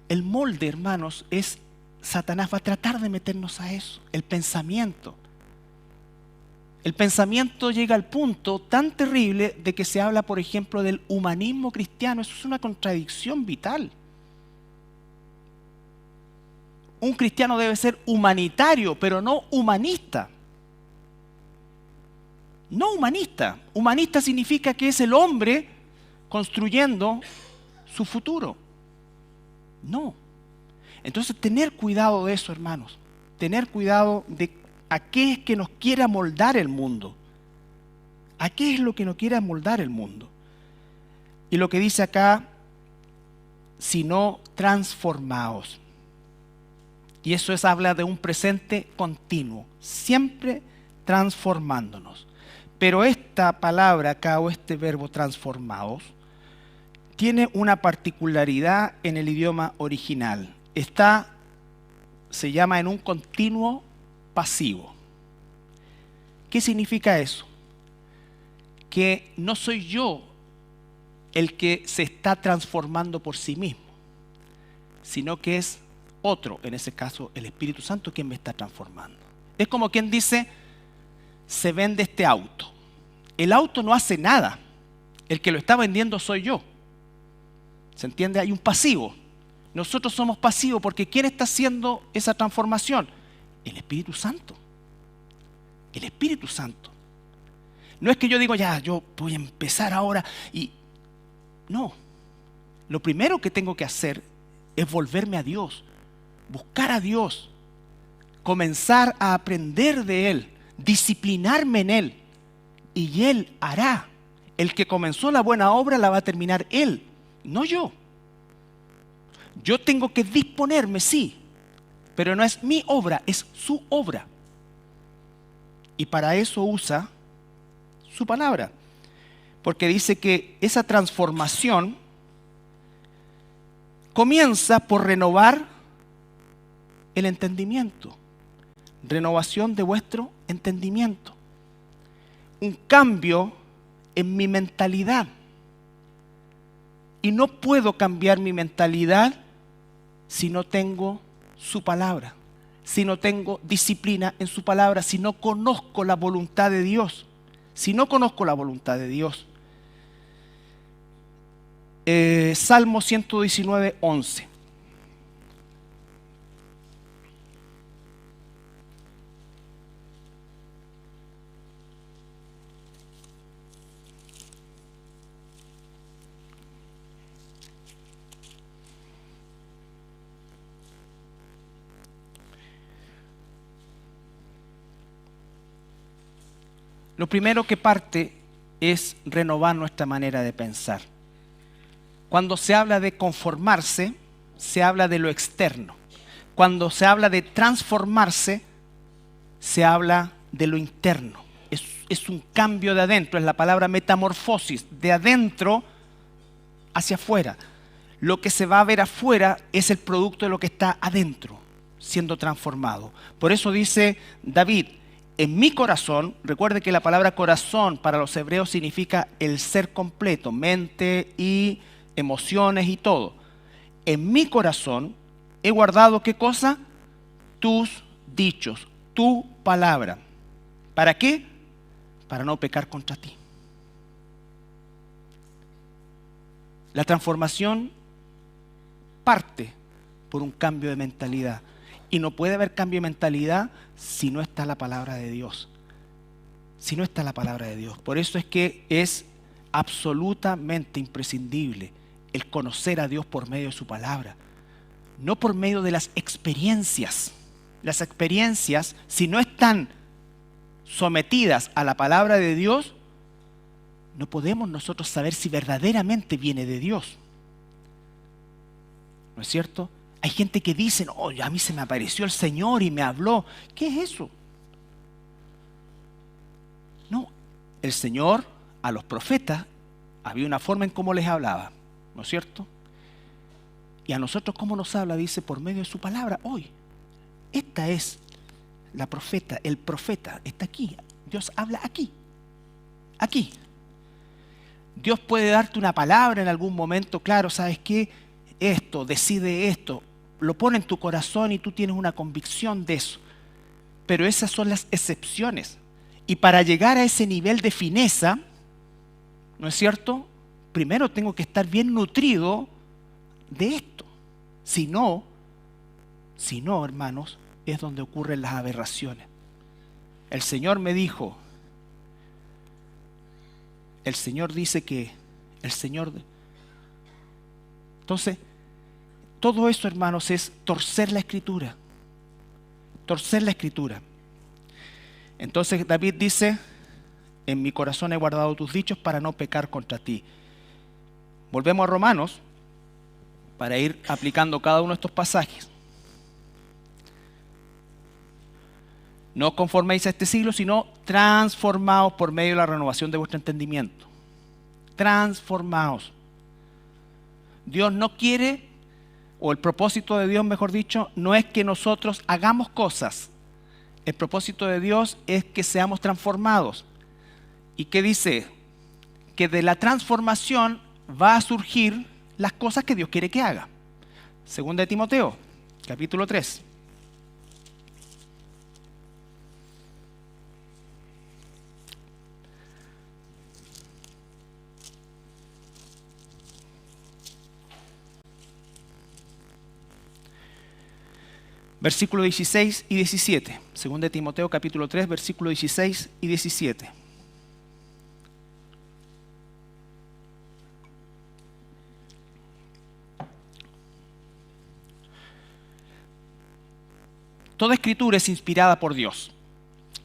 El molde, hermanos, Satanás va a tratar de meternos a eso, el pensamiento. El pensamiento llega al punto tan terrible de que se habla, por ejemplo, del humanismo cristiano. Eso es una contradicción vital. Un cristiano debe ser humanitario, pero no humanista. No humanista. Humanista significa que es el hombre construyendo su futuro. No. Entonces, tener cuidado de eso, hermanos. Tener cuidado de a qué es que nos quiere amoldar el mundo. ¿A qué es lo que nos quiere amoldar el mundo? Y lo que dice acá, sino transformaos. Y eso habla de un presente continuo, siempre transformándonos. Pero esta palabra acá, o este verbo transformaos, tiene una particularidad en el idioma original. Se llama en un continuo pasivo. ¿Qué significa eso? Que no soy yo el que se está transformando por sí mismo, sino que es otro, en ese caso el Espíritu Santo, quien me está transformando. Es como quien dice, se vende este auto. El auto no hace nada. El que lo está vendiendo soy yo. ¿Se entiende? Hay un pasivo. Nosotros somos pasivos porque ¿quién está haciendo esa transformación? El Espíritu Santo. El Espíritu Santo. No es que yo digo, ya, yo voy a empezar ahora y... No. Lo primero que tengo que hacer es volverme a Dios, buscar a Dios, comenzar a aprender de Él, disciplinarme en Él. Y Él hará. El que comenzó la buena obra la va a terminar Él, no yo. Yo tengo que disponerme, sí, pero no es mi obra, es su obra. Y para eso usa su palabra. Porque dice que esa transformación comienza por renovar el entendimiento. Renovación de vuestro entendimiento. Un cambio en mi mentalidad. Y no puedo cambiar mi mentalidad si no tengo su palabra, si no tengo disciplina en su palabra, si no conozco la voluntad de Dios. Si no conozco la voluntad de Dios. Salmo 119, 11. Lo primero que parte es renovar nuestra manera de pensar. Cuando se habla de conformarse, se habla de lo externo. Cuando se habla de transformarse, se habla de lo interno. Es un cambio de adentro, es la palabra metamorfosis, de adentro hacia afuera. Lo que se va a ver afuera es el producto de lo que está adentro, siendo transformado. Por eso dice David, en mi corazón, recuerde que la palabra corazón para los hebreos significa el ser completo, mente y emociones y todo. En mi corazón he guardado, ¿qué cosa? Tus dichos, tu palabra. ¿Para qué? Para no pecar contra ti. La transformación parte por un cambio de mentalidad. Y no puede haber cambio de mentalidad si no está la palabra de Dios. Si no está la palabra de Dios. Por eso es que es absolutamente imprescindible el conocer a Dios por medio de su palabra. No por medio de las experiencias. Las experiencias, si no están sometidas a la palabra de Dios, no podemos nosotros saber si verdaderamente viene de Dios. ¿No es cierto? Hay gente que dice, oye, a mí se me apareció el Señor y me habló. ¿Qué es eso? No, el Señor a los profetas había una forma en cómo les hablaba, ¿no es cierto? Y a nosotros, ¿cómo nos habla? Dice, por medio de su palabra, hoy. Esta es la profeta, el profeta, está aquí. Dios habla aquí, aquí. Dios puede darte una palabra en algún momento, claro, ¿sabes qué? Esto, decide esto, lo pone en tu corazón y tú tienes una convicción de eso. Pero esas son las excepciones. Y para llegar a ese nivel de fineza, ¿no es cierto? Primero tengo que estar bien nutrido de esto. Si no, hermanos, es donde ocurren las aberraciones. El Señor me dijo, el Señor dice que, el Señor... Entonces, todo eso, hermanos, es torcer la Escritura. Torcer la Escritura. Entonces David dice, en mi corazón he guardado tus dichos para no pecar contra ti. Volvemos a Romanos para ir aplicando cada uno de estos pasajes. No os conforméis a este siglo, sino transformaos por medio de la renovación de vuestro entendimiento. Transformaos. Dios no quiere, o el propósito de Dios, mejor dicho, no es que nosotros hagamos cosas. El propósito de Dios es que seamos transformados. ¿Y qué dice? Que de la transformación va a surgir las cosas que Dios quiere que haga. Segunda de Timoteo, capítulo 3. Versículo 16 y 17. Segunda de Timoteo, capítulo 3, versículo 16 y 17. Toda escritura es inspirada por Dios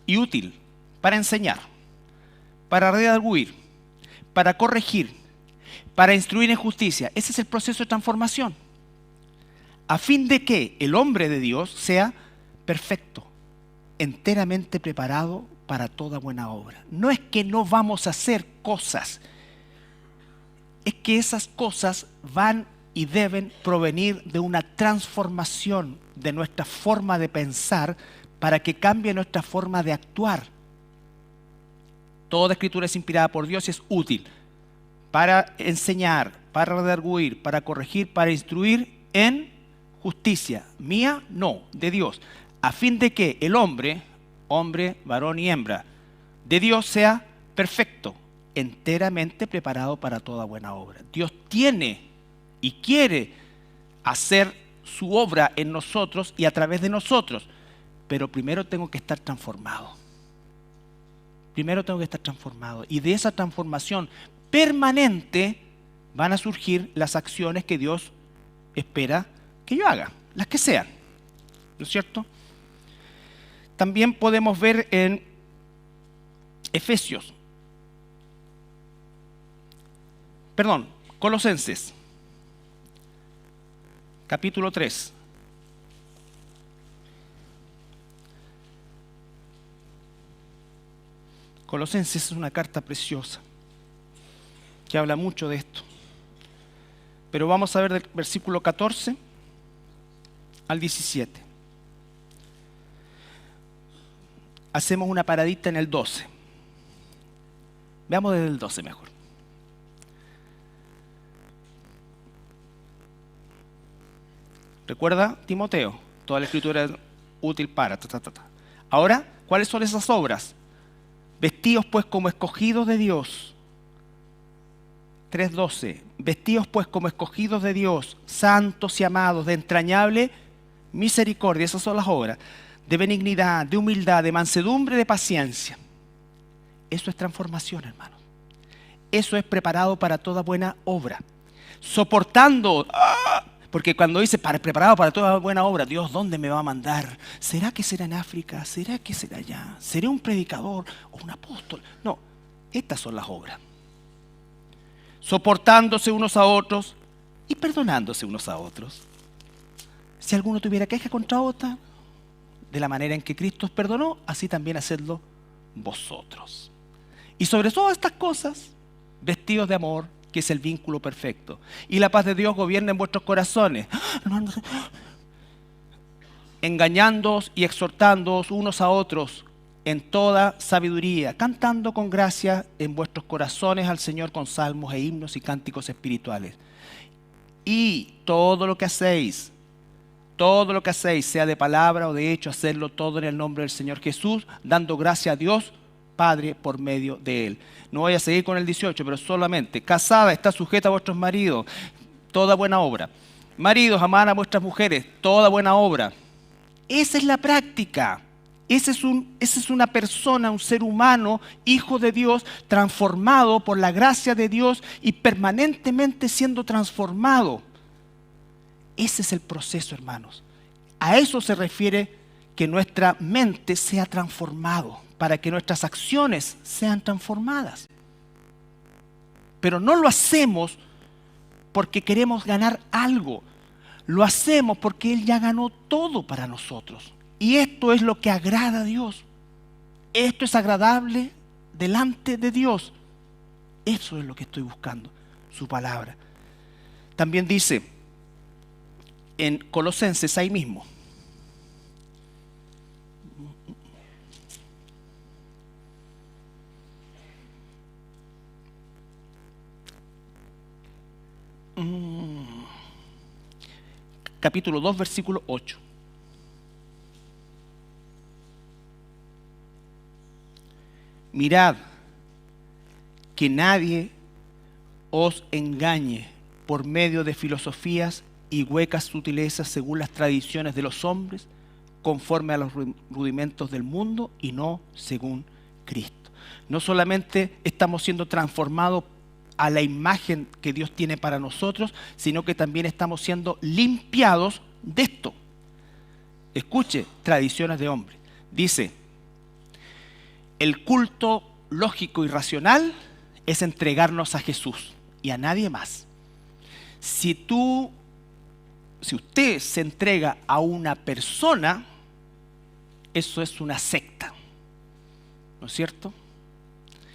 y útil para enseñar, para redarguir, para corregir, para instruir en justicia. Ese es el proceso de transformación. A fin de que el hombre de Dios sea perfecto, enteramente preparado para toda buena obra. No es que no vamos a hacer cosas, es que esas cosas van y deben provenir de una transformación de nuestra forma de pensar para que cambie nuestra forma de actuar. Toda escritura es inspirada por Dios y es útil para enseñar, para redarguir, para corregir, para instruir en justicia. Mía, no, de Dios. A fin de que el hombre, varón y hembra, de Dios sea perfecto, enteramente preparado para toda buena obra. Dios tiene y quiere hacer su obra en nosotros y a través de nosotros, pero primero tengo que estar transformado. Primero tengo que estar transformado. Y de esa transformación permanente van a surgir las acciones que Dios espera que yo haga, las que sean, ¿no es cierto? También podemos ver en Colosenses, capítulo 3. Colosenses es una carta preciosa que habla mucho de esto. Pero vamos a ver del versículo 14 al 17. Hacemos una paradita en el 12. Veamos desde el 12 mejor. ¿Recuerda, Timoteo? Toda la escritura es útil para. Ahora, ¿cuáles son esas obras? Vestidos pues como escogidos de Dios. 3:12. Vestidos pues como escogidos de Dios, santos y amados, de entrañable misericordia. Esas son las obras. De benignidad, de humildad, de mansedumbre, de paciencia. Eso es transformación, hermanos. Eso es preparado para toda buena obra. Soportando. Porque cuando dice preparado para toda buena obra, Dios, ¿dónde me va a mandar? ¿Será que será en África? ¿Será que será allá? ¿Seré un predicador o un apóstol? No, estas son las obras. Soportándose unos a otros y perdonándose unos a otros. Si alguno tuviera queja contra otra, de la manera en que Cristo os perdonó, así también hacedlo vosotros. Y sobre todas estas cosas, vestidos de amor, que es el vínculo perfecto. Y la paz de Dios gobierna en vuestros corazones, engañándoos y exhortándoos unos a otros en toda sabiduría, cantando con gracia en vuestros corazones al Señor con salmos e himnos y cánticos espirituales. Y todo lo que hacéis, sea de palabra o de hecho, hacerlo todo en el nombre del Señor Jesús, dando gracia a Dios Padre por medio de Él. No voy a seguir con el 18, pero solamente, casada está sujeta a vuestros maridos, toda buena obra. Maridos, amad a vuestras mujeres, toda buena obra. Esa es la práctica. Esa es una persona, un ser humano, hijo de Dios, transformado por la gracia de Dios y permanentemente siendo transformado. Ese es el proceso, hermanos. A eso se refiere que nuestra mente sea transformado, para que nuestras acciones sean transformadas. Pero no lo hacemos porque queremos ganar algo. Lo hacemos porque Él ya ganó todo para nosotros. Y esto es lo que agrada a Dios. Esto es agradable delante de Dios. Eso es lo que estoy buscando, su palabra. También dice en Colosenses, ahí mismo, capítulo 2, versículo 8. Mirad que nadie os engañe por medio de filosofías y huecas sutilezas según las tradiciones de los hombres, conforme a los rudimentos del mundo y no según Cristo. No solamente estamos siendo transformados a la imagen que Dios tiene para nosotros, sino que también estamos siendo limpiados de esto. Escuche, tradiciones de hombre. Dice, el culto lógico y racional es entregarnos a Jesús y a nadie más. Si usted se entrega a una persona, eso es una secta, ¿no es cierto?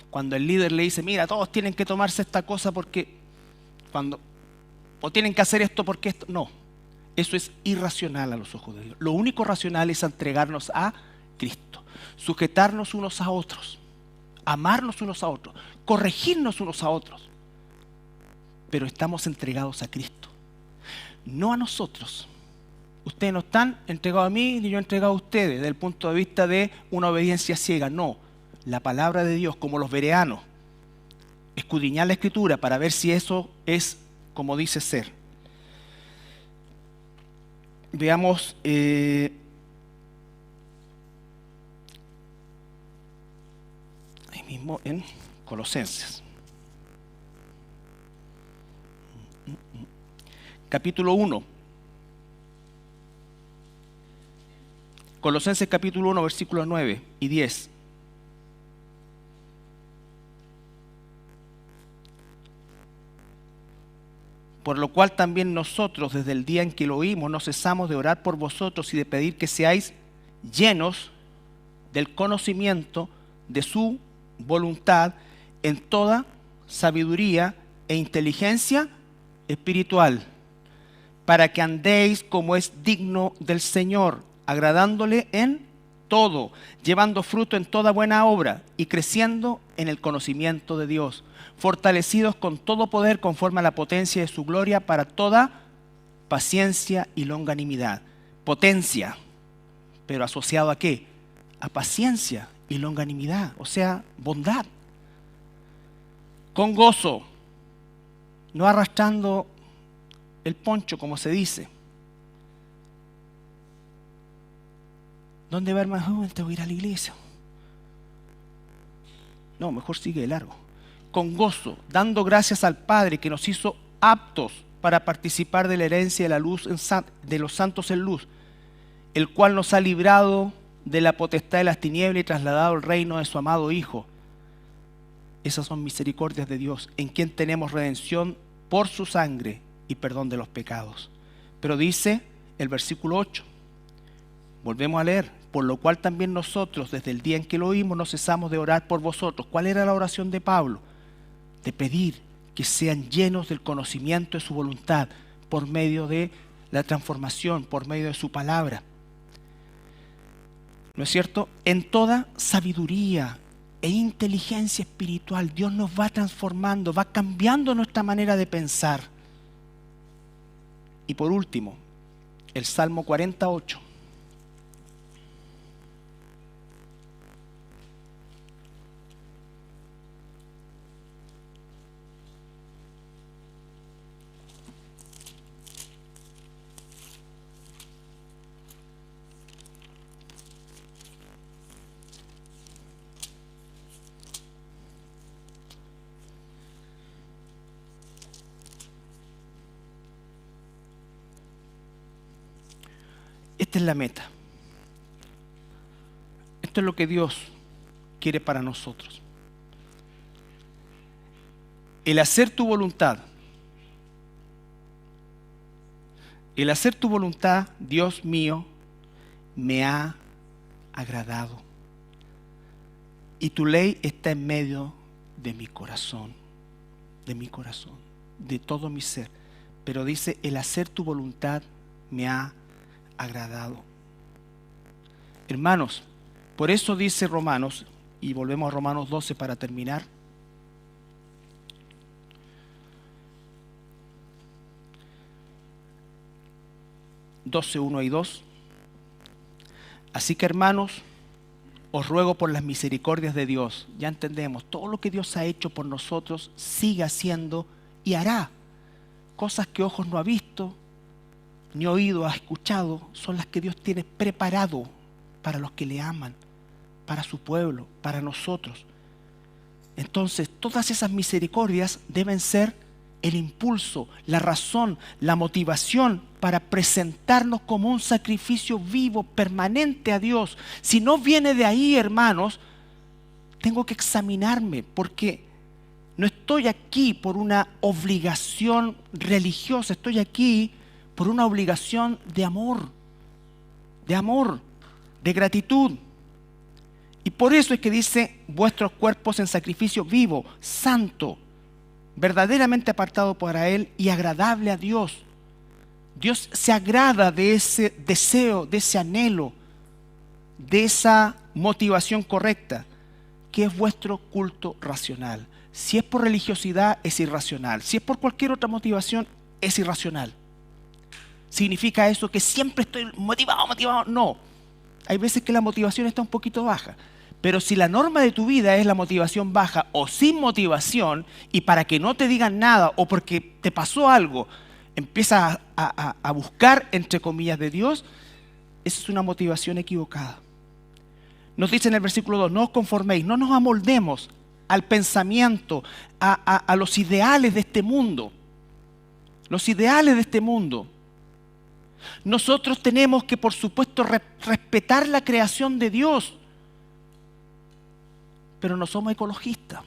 Cuando el líder le dice, mira, todos tienen que tomarse esta cosa porque, o tienen que hacer esto porque esto, no. Eso es irracional a los ojos de Dios. Lo único racional es entregarnos a Cristo, sujetarnos unos a otros, amarnos unos a otros, corregirnos unos a otros. Pero estamos entregados a Cristo, no a nosotros. Ustedes no están entregados a mí, ni yo entregado a ustedes, desde el punto de vista de una obediencia ciega. No, la palabra de Dios, como los bereanos, escudriñar la Escritura para ver si eso es como dice ser. Veamos ahí mismo en Colosenses. Capítulo 1. Colosenses capítulo 1, versículos 9 y 10. por lo cual también nosotros, desde el día en que lo oímos, no cesamos de orar por vosotros y de pedir que seáis llenos del conocimiento de su voluntad en toda sabiduría e inteligencia espiritual, para que andéis como es digno del Señor, agradándole en todo, llevando fruto en toda buena obra y creciendo en el conocimiento de Dios, fortalecidos con todo poder conforme a la potencia de su gloria para toda paciencia y longanimidad. Potencia, pero asociado ¿a qué? A paciencia y longanimidad, o sea, bondad. Con gozo, no arrastrando el poncho, como se dice. ¿Dónde va, hermano? Joven, te voy a ir a la iglesia. No, mejor sigue de largo. Con gozo, dando gracias al Padre que nos hizo aptos para participar de la herencia de la luz de los santos en luz, el cual nos ha librado de la potestad de las tinieblas y trasladado al reino de su amado Hijo. Esas son misericordias de Dios, en quien tenemos redención por su sangre y perdón de los pecados. Pero dice el versículo 8, volvemos a leer, por lo cual también nosotros, desde el día en que lo oímos, no cesamos de orar por vosotros. ¿Cuál era la oración de Pablo? De pedir que sean llenos del conocimiento de su voluntad por medio de la transformación, por medio de su palabra. ¿No es cierto? En toda sabiduría e inteligencia espiritual, Dios nos va transformando, va cambiando nuestra manera de pensar. Y por último, el Salmo 48. Esta es la meta. Esto es lo que Dios quiere para nosotros. El hacer tu voluntad. El hacer tu voluntad, Dios mío, me ha agradado. Y tu ley está en medio de mi corazón, de todo mi ser. Pero dice, el hacer tu voluntad me ha agradado. Hermanos, por eso dice Romanos, y volvemos a Romanos 12 para terminar. Doce, 1 y 2. Así que, hermanos, os ruego por las misericordias de Dios, ya entendemos, todo lo que Dios ha hecho por nosotros, sigue haciendo y hará. Cosas que ojos no ha visto, ni oído ha escuchado, son las que Dios tiene preparado para los que le aman, para su pueblo, para nosotros. Entonces, todas esas misericordias deben ser el impulso, la razón, la motivación para presentarnos como un sacrificio vivo, permanente a Dios. Si no viene de ahí, hermanos, tengo que examinarme, porque no estoy aquí por una obligación religiosa, estoy aquí por una obligación de amor, de gratitud. Y por eso es que dice, vuestros cuerpos en sacrificio vivo, santo, verdaderamente apartado para Él y agradable a Dios. Dios se agrada de ese deseo, de ese anhelo, de esa motivación correcta, que es vuestro culto racional. Si es por religiosidad, es irracional. Si es por cualquier otra motivación, es irracional. ¿Significa eso que siempre estoy motivado? No. Hay veces que la motivación está un poquito baja. Pero si la norma de tu vida es la motivación baja o sin motivación, y para que no te digan nada o porque te pasó algo, empiezas a buscar, entre comillas, de Dios, esa es una motivación equivocada. Nos dice en el versículo 2, no os conforméis, no nos amoldemos al pensamiento, a los ideales de este mundo. Los ideales de este mundo. Nosotros tenemos que, por supuesto, respetar la creación de Dios, pero no somos ecologistas.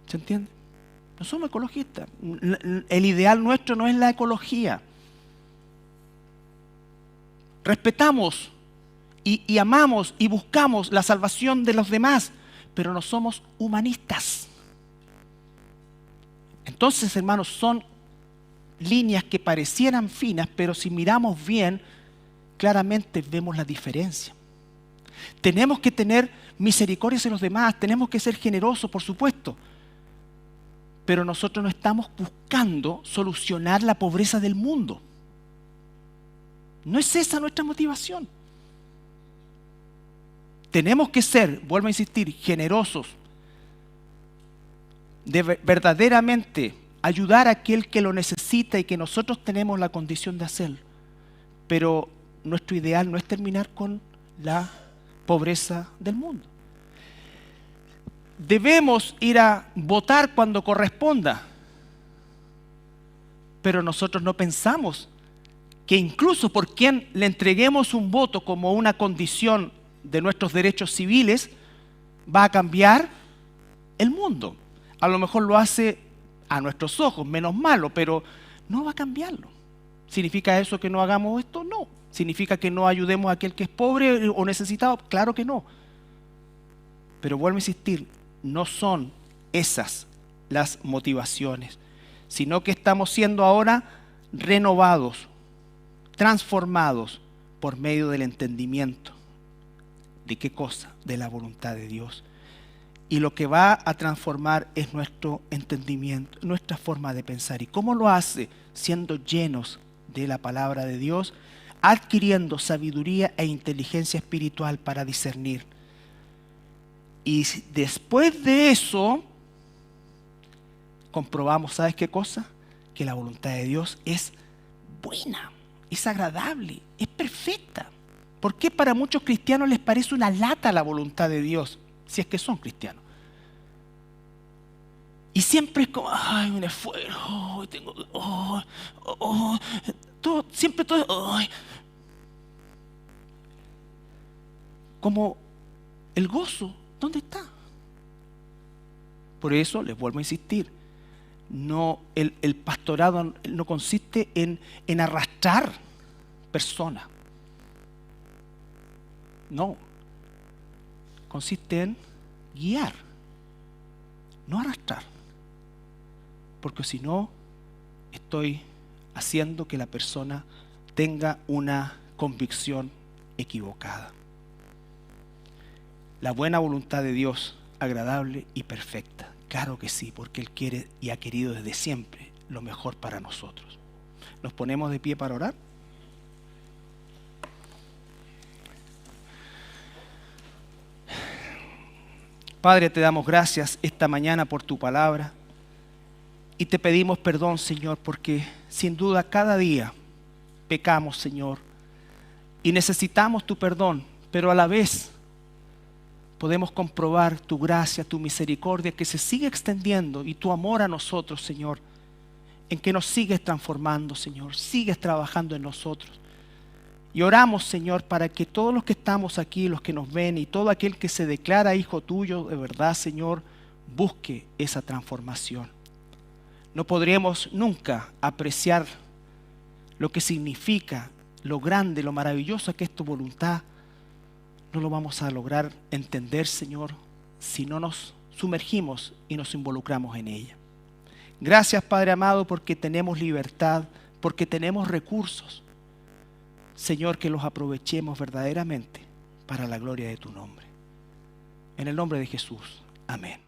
¿Se entiende? No somos ecologistas. El ideal nuestro no es la ecología. Respetamos y amamos y buscamos la salvación de los demás, pero no somos humanistas. Entonces, hermanos, son líneas que parecieran finas, pero si miramos bien, claramente vemos la diferencia. Tenemos que tener misericordia hacia los demás, tenemos que ser generosos, por supuesto, pero nosotros no estamos buscando solucionar la pobreza del mundo. No es esa nuestra motivación. Tenemos que ser, vuelvo a insistir, generosos, de verdaderamente ayudar a aquel que lo necesita y que nosotros tenemos la condición de hacerlo. Pero nuestro ideal no es terminar con la pobreza del mundo. Debemos ir a votar cuando corresponda, pero nosotros no pensamos que incluso por quien le entreguemos un voto como una condición de nuestros derechos civiles, va a cambiar el mundo. A lo mejor lo hace a nuestros ojos menos malo, pero no va a cambiarlo. ¿Significa eso que no hagamos esto? No. ¿Significa que no ayudemos a aquel que es pobre o necesitado? Claro que no. Pero vuelvo a insistir, no son esas las motivaciones, sino que estamos siendo ahora renovados, transformados por medio del entendimiento. ¿De qué cosa? De la voluntad de Dios. Y lo que va a transformar es nuestro entendimiento, nuestra forma de pensar. ¿Y cómo lo hace? Siendo llenos de la palabra de Dios, adquiriendo sabiduría e inteligencia espiritual para discernir. Y después de eso, comprobamos, ¿sabes qué cosa? Que la voluntad de Dios es buena, es agradable, es perfecta. ¿Por qué para muchos cristianos les parece una lata la voluntad de Dios? Si es que son cristianos. Y siempre es como, ay, un esfuerzo, tengo, todo, siempre todo, ay. Como el gozo, ¿dónde está? Por eso les vuelvo a insistir, no, el pastorado no consiste en arrastrar personas. No, consiste en guiar, no arrastrar. Porque si no, estoy haciendo que la persona tenga una convicción equivocada. La buena voluntad de Dios, agradable y perfecta. Claro que sí, porque Él quiere y ha querido desde siempre lo mejor para nosotros. ¿Nos ponemos de pie para orar? Padre, te damos gracias esta mañana por tu palabra y te pedimos perdón, Señor, porque sin duda cada día pecamos, Señor, y necesitamos tu perdón, pero a la vez podemos comprobar tu gracia, tu misericordia que se sigue extendiendo y tu amor a nosotros, Señor, en que nos sigues transformando, Señor, sigues trabajando en nosotros. Y oramos, Señor, para que todos los que estamos aquí, los que nos ven y todo aquel que se declara hijo tuyo, de verdad, Señor, busque esa transformación. No podremos nunca apreciar lo que significa, lo grande, lo maravilloso que es tu voluntad. No lo vamos a lograr entender, Señor, si no nos sumergimos y nos involucramos en ella. Gracias, Padre amado, porque tenemos libertad, porque tenemos recursos. Señor, que los aprovechemos verdaderamente para la gloria de tu nombre. En el nombre de Jesús. Amén.